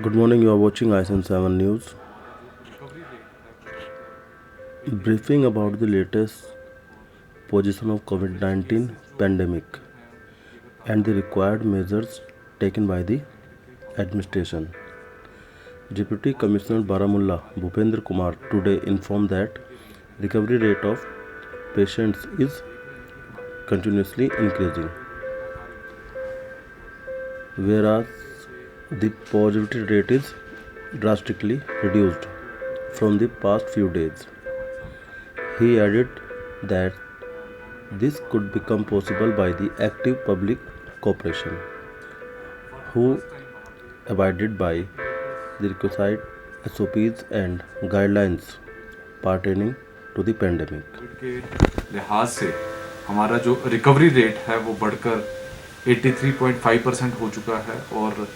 Good morning, you are watching ISN 7 News. Briefing about the latest position of COVID-19 pandemic and the required measures taken by the administration. Deputy Commissioner Baramulla Bhupendra Kumar today informed that recovery rate of patients is continuously increasing, whereas the positivity rate is drastically reduced from the past few days. He added that this could become possible by the active public cooperation, who abided by the requisite SOPs and guidelines pertaining to the pandemic. के लिहाज से हमारा जो recovery rate है वो बढ़कर 83.5% हो चुका है और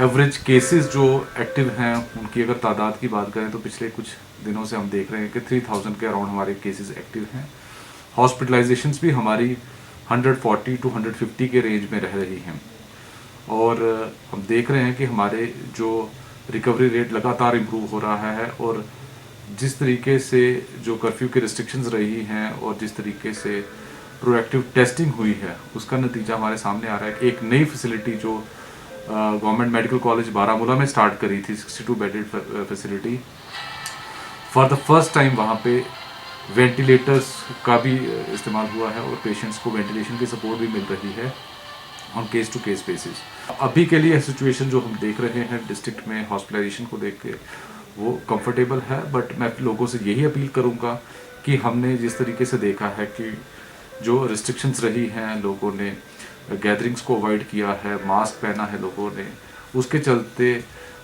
एवरेज केसेस जो एक्टिव हैं उनकी अगर तादाद की बात करें तो पिछले कुछ दिनों से हम देख रहे हैं कि 3000 के अराउंड हमारे केसेस एक्टिव हैं। हॉस्पिटलाइजेशंस भी हमारी 140 टू 150 के रेंज में रह रही हैं और हम देख रहे हैं कि हमारे जो रिकवरी रेट लगातार इम्प्रूव हो रहा है और जिस तरीके से जो कर्फ्यू की रिस्ट्रिक्शंस रही हैं और जिस तरीके से प्रोएक्टिव टेस्टिंग हुई है उसका नतीजा हमारे सामने आ रहा है कि एक नई फैसिलिटी जो गवर्नमेंट मेडिकल कॉलेज बारामूला में स्टार्ट करी थी 62 bedded facility, for the first time वहाँ पे वेंटिलेटर्स का भी इस्तेमाल हुआ है और पेशेंट्स को वेंटिलेशन की सपोर्ट भी मिल रही है on case to case basis. अभी के लिए सिचुएशन जो हम देख रहे हैं डिस्ट्रिक्ट में हॉस्पिटलाइजेशन को देख के वो कंफर्टेबल है, बट मैं लोगों से यही अपील करूंगा कि हमने जिस तरीके से देखा है कि जो रिस्ट्रिक्शंस रही हैं, लोगों ने गैदरिंग्स को अवॉइड किया है, मास्क पहना है लोगों ने, उसके चलते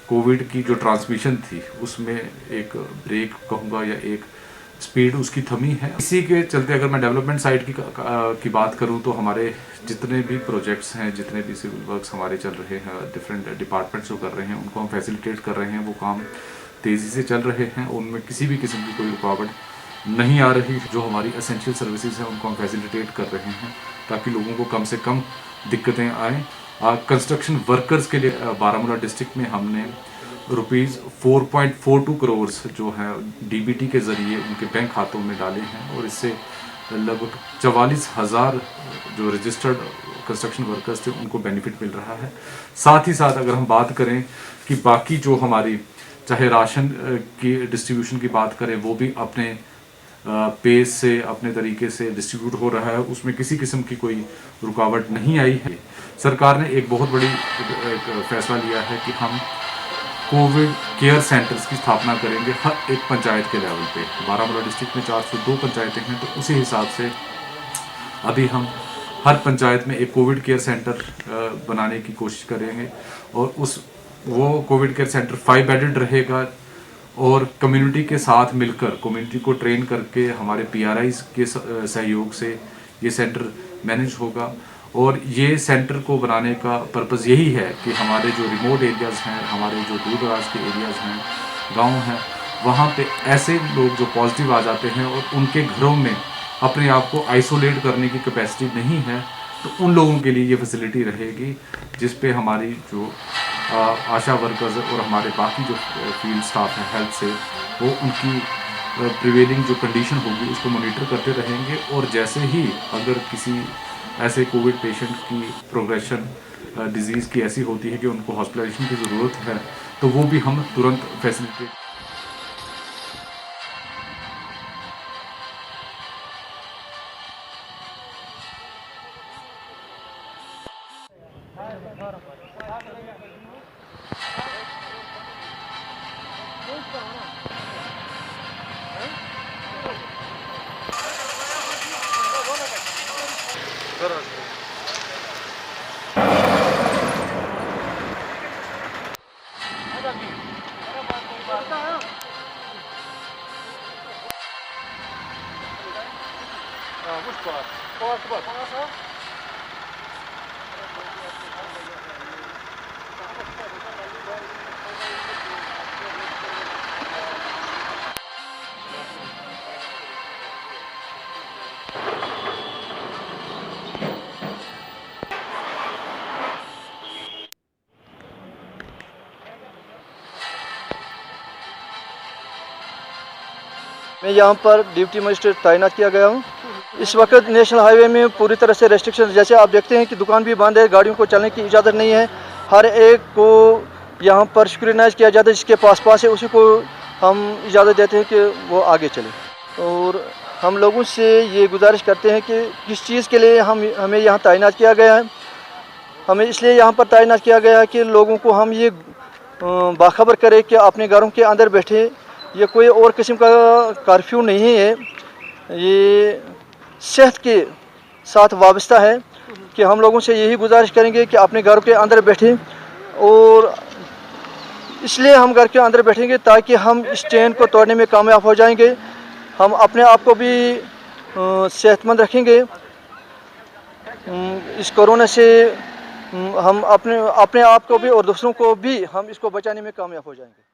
कोविड की जो ट्रांसमिशन थी उसमें एक ब्रेक कहूँगा या एक स्पीड उसकी थमी है। इसी के चलते अगर मैं डेवलपमेंट साइड की बात करूं तो हमारे जितने भी प्रोजेक्ट्स हैं, जितने भी सिविल वर्क्स हमारे चल रहे हैं, डिफरेंट डिपार्टमेंट्स जो कर रहे हैं उनको हम फैसिलिटेट कर रहे हैं, वो काम तेज़ी से चल रहे हैं, उनमें किसी भी किस्म की कोई रुकावट नहीं आ रही। जो हमारी एसेंशियल सर्विसेज हैं उनको हम फैसिलिटेट कर रहे हैं ताकि लोगों को कम से कम दिक्कतें आएँ। कंस्ट्रक्शन वर्कर्स के लिए बारामूला डिस्ट्रिक्ट में हमने रुपीज़ 4.42 करोड़ जो है डीबीटी के ज़रिए उनके बैंक खातों में डाले हैं और इससे लगभग 44,000 जो रजिस्टर्ड कंस्ट्रक्शन वर्कर्स थे उनको बेनिफिट मिल रहा है। साथ ही साथ अगर हम बात करें कि बाकी जो हमारी चाहे राशन की डिस्ट्रीब्यूशन की बात करें वो भी अपने पेस से अपने तरीके से डिस्ट्रीब्यूट हो रहा है, उसमें किसी किस्म की कोई रुकावट नहीं आई है। सरकार ने एक बहुत बड़ी एक फैसला लिया है कि हम कोविड केयर सेंटर्स की स्थापना करेंगे हर एक पंचायत के लेवल पे। बारामूला डिस्ट्रिक्ट में 402 पंचायतें हैं, तो उसी हिसाब से अभी हम हर पंचायत में एक कोविड केयर सेंटर बनाने की कोशिश करेंगे और वो कोविड केयर सेंटर 5 बेडेड रहेगा और कम्युनिटी के साथ मिलकर कम्युनिटी को ट्रेन करके हमारे PRIs के सहयोग से ये सेंटर मैनेज होगा। और ये सेंटर को बनाने का पर्पज़ यही है कि हमारे जो रिमोट एरियाज़ हैं, हमारे जो दूर दराज के एरियाज़ हैं, गांव हैं, वहाँ पे ऐसे लोग जो पॉजिटिव आ जाते हैं और उनके घरों में अपने आप को आइसोलेट करने की कैपेसिटी नहीं है, तो उन लोगों के लिए ये फैसिलिटी रहेगी जिस पे हमारी जो आशा वर्कर्स और हमारे बाकी जो फील्ड स्टाफ हैं हेल्थ से, वो उनकी प्रिवेलिंग जो कंडीशन होगी उसको मॉनिटर करते रहेंगे और जैसे ही अगर किसी ऐसे कोविड पेशेंट की प्रोग्रेशन डिजीज़ की ऐसी होती है कि उनको हॉस्पिटलाइजेशन की ज़रूरत है तो वो भी हम तुरंत फैसिलिटेट मैं यहाँ पर ड्यूटी मजिस्ट्रेट तैनात किया गया हूँ। इस वक्त नेशनल हाईवे में पूरी तरह से रेस्ट्रिक्शन, जैसे आप देखते हैं कि दुकान भी बंद है, गाड़ियों को चलने की इजाज़त नहीं है। हर एक को यहाँ पर स्क्रूटिनाइज किया जाता है, जिसके पास है उसी को हम इजाज़त देते हैं कि वो आगे चले। और हम लोगों से ये गुजारिश करते हैं कि किस चीज़ के लिए हमें यहाँ तैनात किया गया है। हमें इसलिए यहाँ पर तैनात किया गया है कि लोगों को हम ये बाखबर करें कि अपने घरों के अंदर बैठे। ये कोई और किस्म का कर्फ्यू नहीं है, ये सेहत के साथ वाबस्ता है कि हम लोगों से यही गुजारिश करेंगे कि अपने घर के अंदर बैठें। और इसलिए हम घर के अंदर बैठेंगे ताकि हम इस चेन को तोड़ने में कामयाब हो जाएंगे। हम अपने आप को भी सेहतमंद रखेंगे। इस कोरोना से हम अपने आप को भी और दूसरों को भी हम इसको बचाने में कामयाब हो जाएंगे।